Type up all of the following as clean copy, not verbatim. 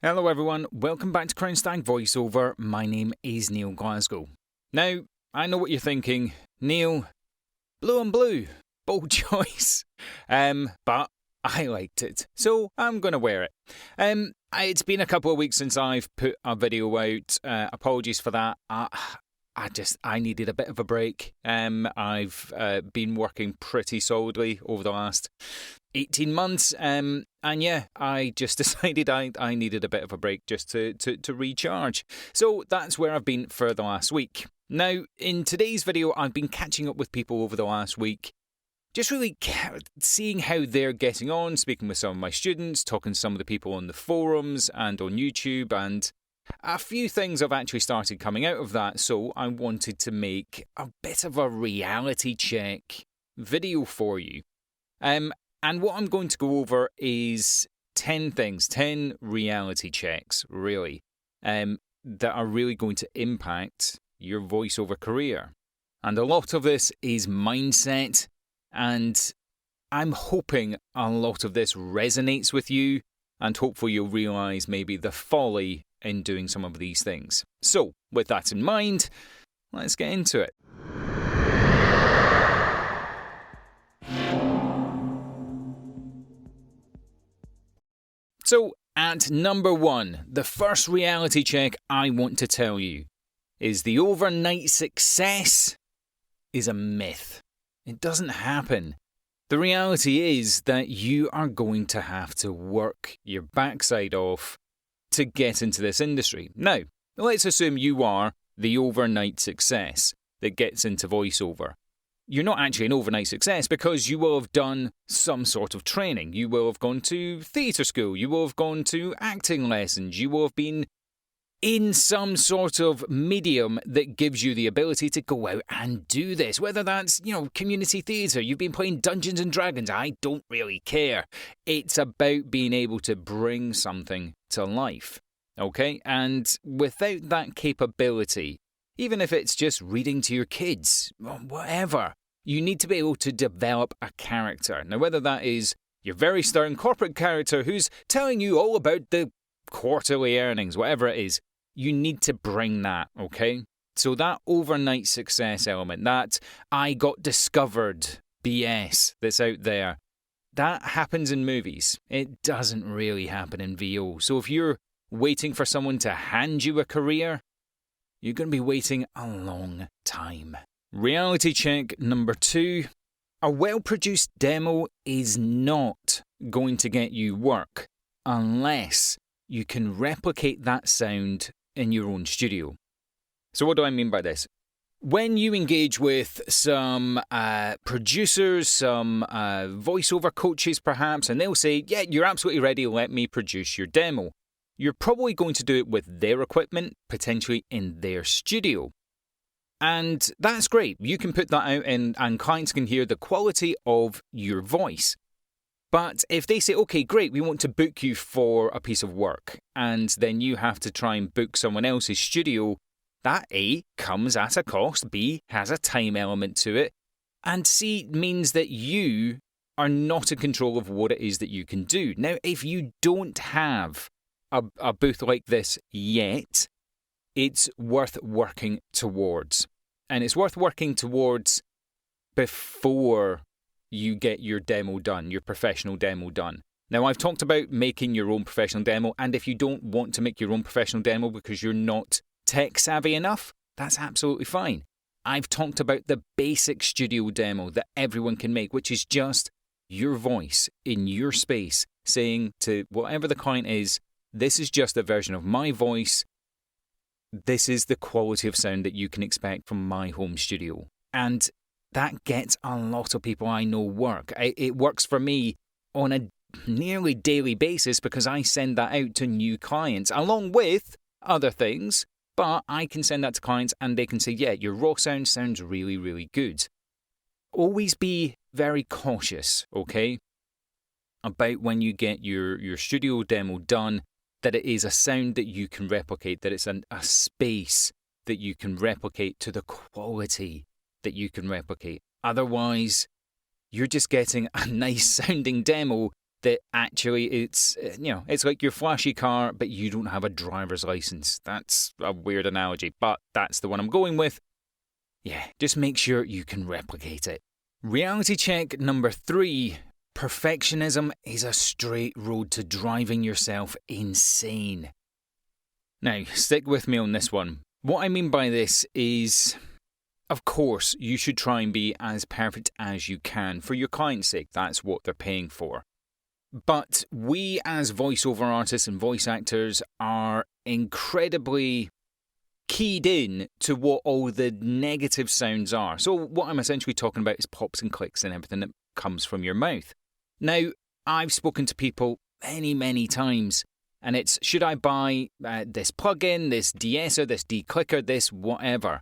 Hello everyone, welcome back to Crown Stag voiceover. My name is Neil Glasgow. Now, I know what you're thinking. Neil, blue on blue, bold choice. But I liked it, so I'm going to wear it. It's been a couple of weeks since I've put a video out. Apologies for that. I needed a bit of a break. I've been working pretty solidly over the last 18 months, and yeah, I just decided I needed a bit of a break just to recharge. So that's where I've been for the last week. Now, in today's video, I've been catching up with people over the last week, just really seeing how they're getting on, speaking with some of my students, talking to some of the people on the forums and on YouTube, and a few things have actually started coming out of that, so I wanted to make a bit of a reality check video for you. And what I'm going to go over is 10 things, 10 reality checks, really, that are really going to impact your voiceover career. And a lot of this is mindset, and I'm hoping a lot of this resonates with you, and hopefully you'll realise maybe the folly in doing some of these things. So, with that in mind, let's get into it. So, at number 1, the first reality check I want to tell you is the overnight success is a myth. It doesn't happen. The reality is that you are going to have to work your backside off to get into this industry. Now, let's assume you are the overnight success that gets into voiceover. You're not actually an overnight success because you will have done some sort of training. You will have gone to theatre school. You will have gone to acting lessons. You will have been in some sort of medium that gives you the ability to go out and do this. Whether that's, community theatre, you've been playing Dungeons and Dragons, I don't really care. It's about being able to bring something to life, okay? And without that capability, even if it's just reading to your kids, whatever, you need to be able to develop a character. Now, whether that is your very stern corporate character who's telling you all about the quarterly earnings, whatever it is, you need to bring that, okay? So that overnight success element, that I got discovered BS that's out there, that happens in movies. It doesn't really happen in VO. So if you're waiting for someone to hand you a career, you're going to be waiting a long time. Reality check number 2. A well-produced demo is not going to get you work unless you can replicate that sound in your own studio. So what do I mean by this? When you engage with some producers, some voiceover coaches perhaps, and they'll say, yeah, you're absolutely ready, let me produce your demo. You're probably going to do it with their equipment, potentially in their studio. And that's great. You can put that out and clients can hear the quality of your voice. But if they say, okay, great, we want to book you for a piece of work, and then you have to try and book someone else's studio, that A, comes at a cost, B, has a time element to it, and C, means that you are not in control of what it is that you can do. Now, if you don't have a booth like this yet, it's worth working towards. And it's worth working towards before you get your demo done, your professional demo done. Now, I've talked about making your own professional demo, and if you don't want to make your own professional demo because you're not tech savvy enough, that's absolutely fine. I've talked about the basic studio demo that everyone can make, which is just your voice in your space saying to whatever the client is, this is just a version of my voice. This is the quality of sound that you can expect from my home studio. And that gets a lot of people I know work. It works for me on a nearly daily basis because I send that out to new clients along with other things. But I can send that to clients and they can say, yeah, your raw sound sounds really, really good. Always be very cautious, okay, about when you get your studio demo done, that it is a sound that you can replicate, that it's a space that you can replicate to the quality that you can replicate. Otherwise, you're just getting a nice sounding demo that actually it's like your flashy car, but you don't have a driver's license. That's a weird analogy, but that's the one I'm going with. Yeah, just make sure you can replicate it. Reality check number 3. Perfectionism is a straight road to driving yourself insane. Now, stick with me on this one. What I mean by this is, of course, you should try and be as perfect as you can for your client's sake. That's what they're paying for. But we as voiceover artists and voice actors are incredibly keyed in to what all the negative sounds are. So what I'm essentially talking about is pops and clicks and everything that comes from your mouth. Now, I've spoken to people many, many times, and it's, should I buy this plugin, this de-esser, this de-clicker, this whatever?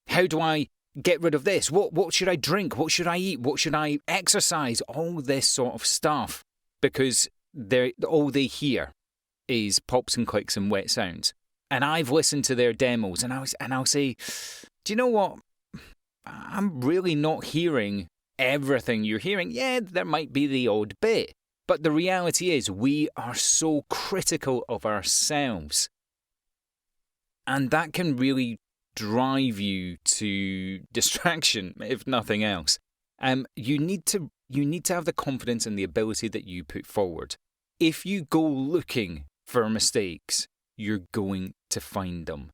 How do I get rid of this? What should I drink? What should I eat? What should I exercise? All this sort of stuff. Because all they hear is pops and clicks and wet sounds. And I've listened to their demos, and I'll say, do you know what? I'm really not hearing everything you're hearing. Yeah, there might be the odd bit. But the reality is we are so critical of ourselves. And that can really drive you to distraction, if nothing else. You need to have the confidence and the ability that you put forward. If you go looking for mistakes, you're going to find them.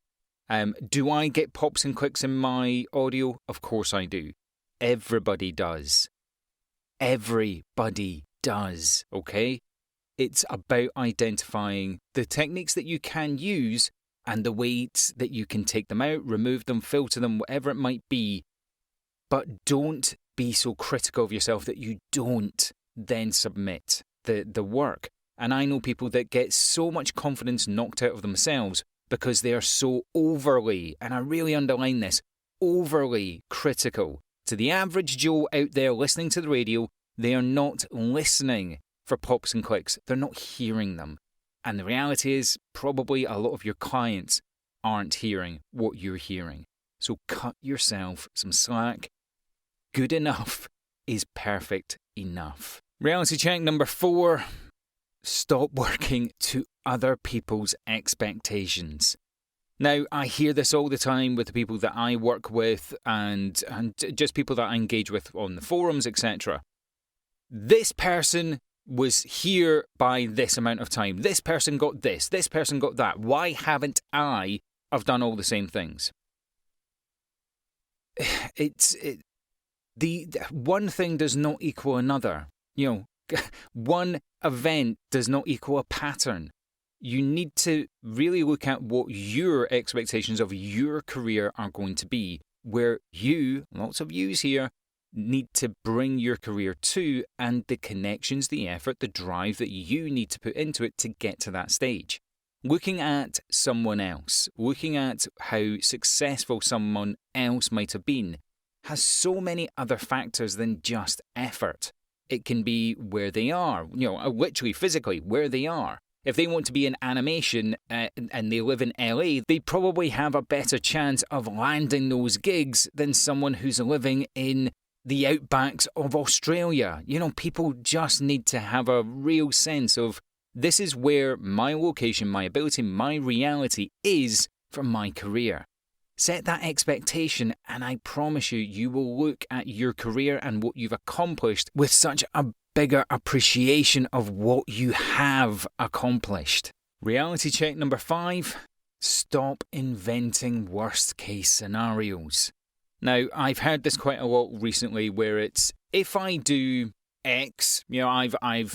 Do I get pops and clicks in my audio? Of course I do. Everybody does. Everybody does, okay? It's about identifying the techniques that you can use and the ways that you can take them out, remove them, filter them, whatever it might be. But don't be so critical of yourself that you don't then submit the work. And I know people that get so much confidence knocked out of themselves because they are so overly, and I really underline this, overly critical. To the average Joe out there listening to the radio, they are not listening for pops and clicks. They're not hearing them. And the reality is probably a lot of your clients aren't hearing what you're hearing. So cut yourself some slack. Good enough is perfect enough. Reality check number 4. Stop working to other people's expectations. Now, I hear this all the time with the people that I work with and just people that I engage with on the forums, etc. This person was here by this amount of time. This person got this. This person got that. Why haven't I? I've done all the same things. The one thing does not equal another. One event does not equal a pattern. You need to really look at what your expectations of your career are going to be, where you, lots of yous here, need to bring your career to, and the connections, the effort, the drive that you need to put into it to get to that stage. Looking at someone else, looking at how successful someone else might have been, has so many other factors than just effort. It can be where they are, literally physically where they are. If they want to be in animation and they live in LA, they probably have a better chance of landing those gigs than someone who's living in the outbacks of Australia. People just need to have a real sense of this is where my location, my ability, my reality is for my career. Set that expectation, and I promise you, you will look at your career and what you've accomplished with such a bigger appreciation of what you have accomplished. Reality check number 5. Stop inventing worst case scenarios. Now, I've heard this quite a lot recently where it's, if I do X, my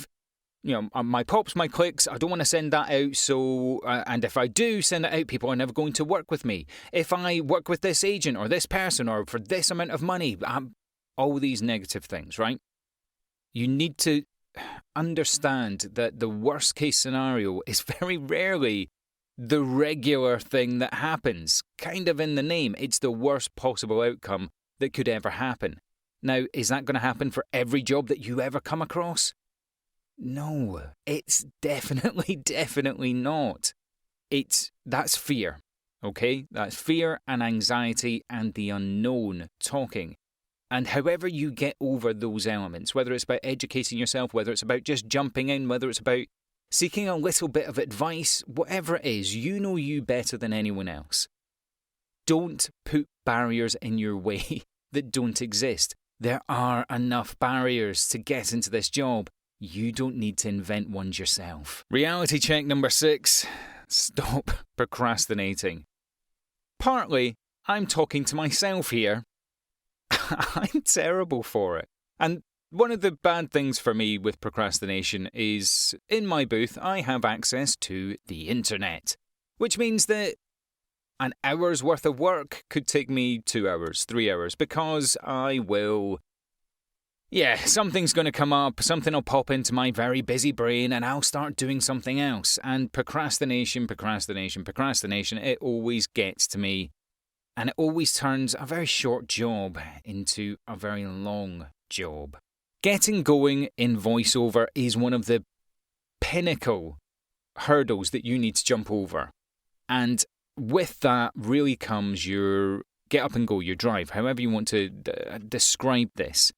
pops, my clicks, I don't want to send that out, so, and if I do send it out, people are never going to work with me. If I work with this agent or this person or for this amount of money, all these negative things, right? You need to understand that the worst case scenario is very rarely the regular thing that happens. Kind of in the name, it's the worst possible outcome that could ever happen. Now, is that going to happen for every job that you ever come across? No, it's definitely not. That's fear, okay? That's fear and anxiety and the unknown talking. And however you get over those elements, whether it's about educating yourself, whether it's about just jumping in, whether it's about seeking a little bit of advice, whatever it is, you know you better than anyone else. Don't put barriers in your way that don't exist. There are enough barriers to get into this job. You don't need to invent ones yourself. Reality check number 6. Stop procrastinating. Partly, I'm talking to myself here. I'm terrible for it. And one of the bad things for me with procrastination is, in my booth, I have access to the internet, which means that an hour's worth of work could take me 2 hours, 3 hours, because I will... something's going to come up, something will pop into my very busy brain, and I'll start doing something else. And procrastination, it always gets to me. And it always turns a very short job into a very long job. Getting going in voiceover is one of the pinnacle hurdles that you need to jump over. And with that really comes your get up and go, your drive, however you want to describe this.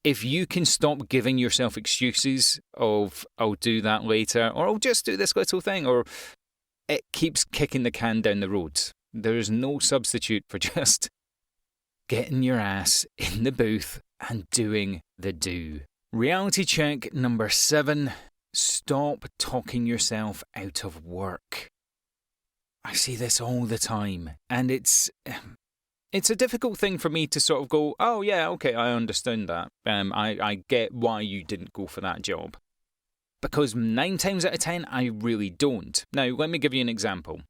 If you can stop giving yourself excuses of, I'll do that later, or I'll just do this little thing, or it keeps kicking the can down the road. There's no substitute for just getting your ass in the booth and doing the do. Reality check number 7. Stop talking yourself out of work. I see this all the time, and it's a difficult thing for me to sort of go, oh yeah, okay, I understand that. I get why you didn't go for that job. Because 9 times out of 10, I really don't. Now, let me give you an example.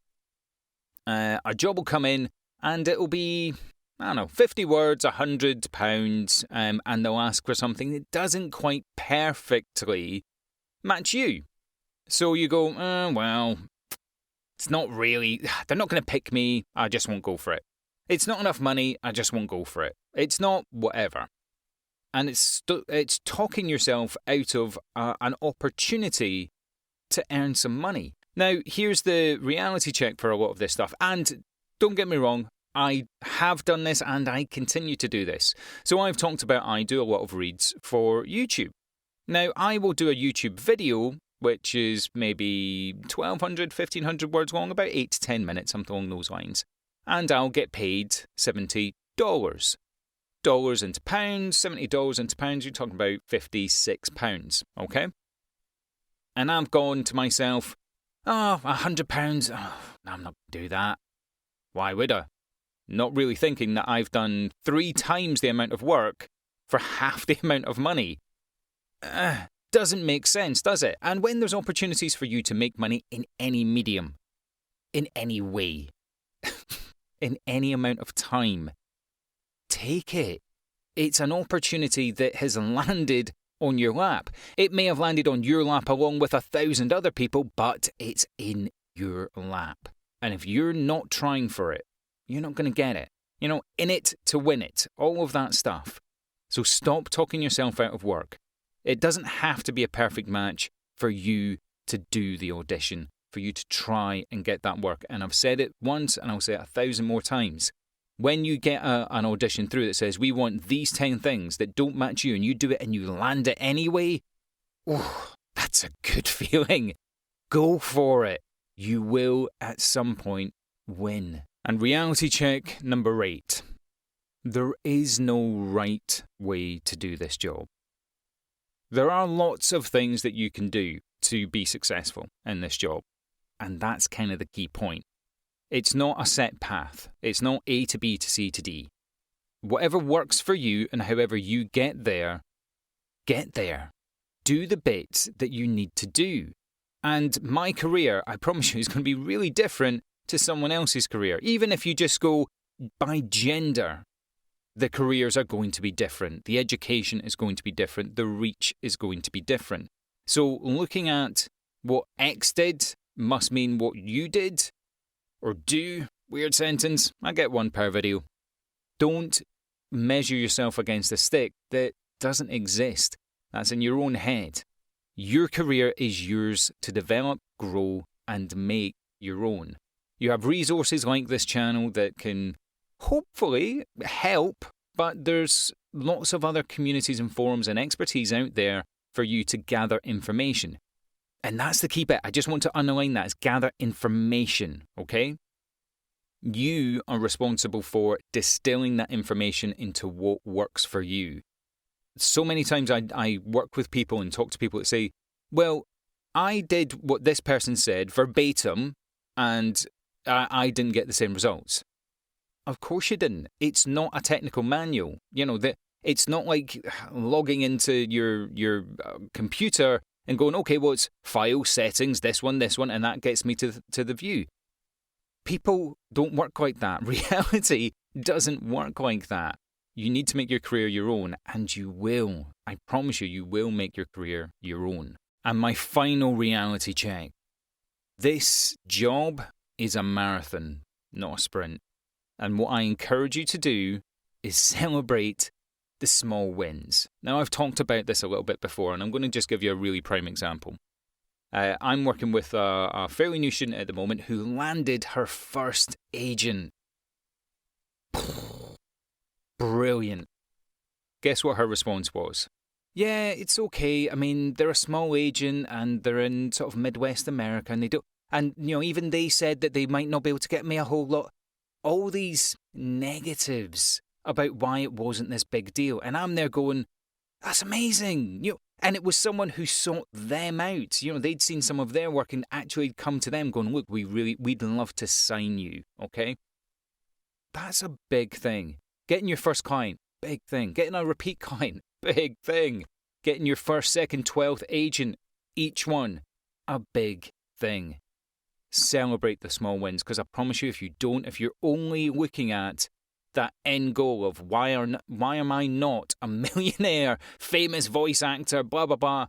A job will come in and it'll be, 50 words, £100, and they'll ask for something that doesn't quite perfectly match you. So you go, well, it's not really, they're not going to pick me, I just won't go for it. It's not enough money, I just won't go for it. It's not whatever. And it's talking yourself out of an opportunity to earn some money. Now, here's the reality check for a lot of this stuff. And don't get me wrong, I have done this and I continue to do this. So I've talked about I do a lot of reads for YouTube. Now, I will do a YouTube video, which is maybe 1,200, 1,500 words long, about 8 to 10 minutes, something along those lines. And I'll get paid $70. Dollars into pounds, $70 into pounds, you're talking about £56, okay? And I've gone to myself, £100, I'm not going to do that. Why would I? Not really thinking that I've done 3 times the amount of work for half the amount of money. Doesn't make sense, does it? And when there's opportunities for you to make money in any medium, in any way, in any amount of time, take it. It's an opportunity that has landed on your lap. It may have landed on your lap along with 1,000 other people, but it's in your lap. And if you're not trying for it, you're not going to get it. In it to win it, all of that stuff. So stop talking yourself out of work. It doesn't have to be a perfect match for you to do the audition, for you to try and get that work. And I've said it once and I'll say it 1,000 more times. When you get an audition through that says, we want these 10 things that don't match you, and you do it and you land it anyway, that's a good feeling. Go for it. You will at some point win. And reality check number 8. There is no right way to do this job. There are lots of things that you can do to be successful in this job. And that's kind of the key point. It's not a set path. It's not A to B to C to D. Whatever works for you and however you get there, get there. Do the bits that you need to do. And my career, I promise you, is going to be really different to someone else's career. Even if you just go by gender, the careers are going to be different. The education is going to be different. The reach is going to be different. So looking at what X did must mean what you did or do. Weird sentence. I get one per video. Don't measure yourself against a stick that doesn't exist. That's in your own head. Your career is yours to develop, grow, and make your own. You have resources like this channel that can hopefully help, but there's lots of other communities and forums and expertise out there for you to gather information. And that's the key bit. I just want to underline that, is gather information, okay? You are responsible for distilling that information into what works for you. So many times I work with people and talk to people that say, well, I did what this person said verbatim and I didn't get the same results. Of course you didn't. It's not a technical manual. It's not like logging into your computer and going, okay, well, it's file settings, this one, and that gets me to the view. People don't work like that. Reality doesn't work like that. You need to make your career your own, and you will. I promise you will make your career your own. And my final reality check. This job is a marathon, not a sprint. And what I encourage you to do is celebrate the small wins. Now, I've talked about this a little bit before, and I'm going to just give you a really prime example. I'm working with a fairly new student at the moment who landed her first agent. Brilliant. Guess what her response was? Yeah, it's okay. I mean, they're a small agent and they're in sort of Midwest America and they don't, and even they said that they might not be able to get me a whole lot. All these negatives about why it wasn't this big deal. And I'm there going, that's amazing. And it was someone who sought them out. They'd seen some of their work and actually come to them going, look, we'd love to sign you. Okay. That's a big thing. Getting your first client, big thing. Getting a repeat client, big thing. Getting your first, second, 12th agent, each one, a big thing. Celebrate the small wins, because I promise you, if you're only looking at that end goal of why am I not a millionaire, famous voice actor, blah, blah, blah,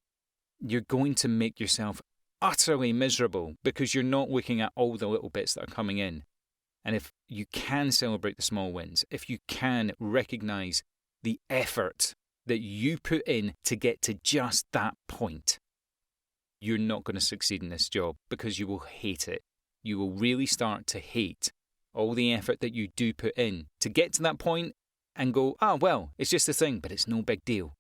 you're going to make yourself utterly miserable because you're not looking at all the little bits that are coming in. And if you can celebrate the small wins, if you can recognize the effort that you put in to get to just that point, you're not going to succeed in this job because you will hate it. You will really start to hate all the effort that you do put in to get to that point and go, well, it's just a thing, but it's no big deal.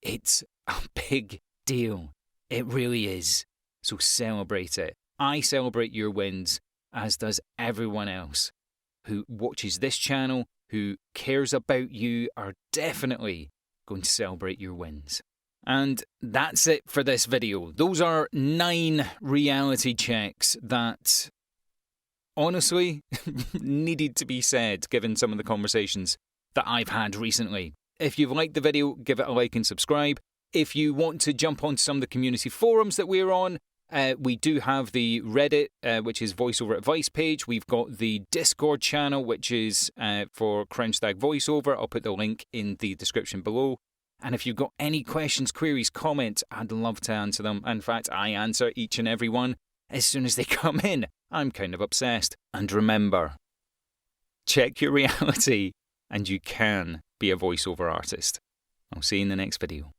It's a big deal. It really is. So celebrate it. I celebrate your wins, as does everyone else who watches this channel, who cares about you, are definitely going to celebrate your wins. And that's it for this video. Those are 9 reality checks that honestly needed to be said given some of the conversations that I've had recently. If you've liked the video, give it a like and subscribe. If you want to jump onto some of the community forums that we're on, we do have the Reddit, which is voiceover advice page. We've got the Discord channel, which is for Crown Stag voiceover. I'll put the link in the description below. And if you've got any questions, queries, comments, I'd love to answer them. In fact, I answer each and every one as soon as they come in. I'm kind of obsessed. And remember, check your reality and you can be a voiceover artist. I'll see you in the next video.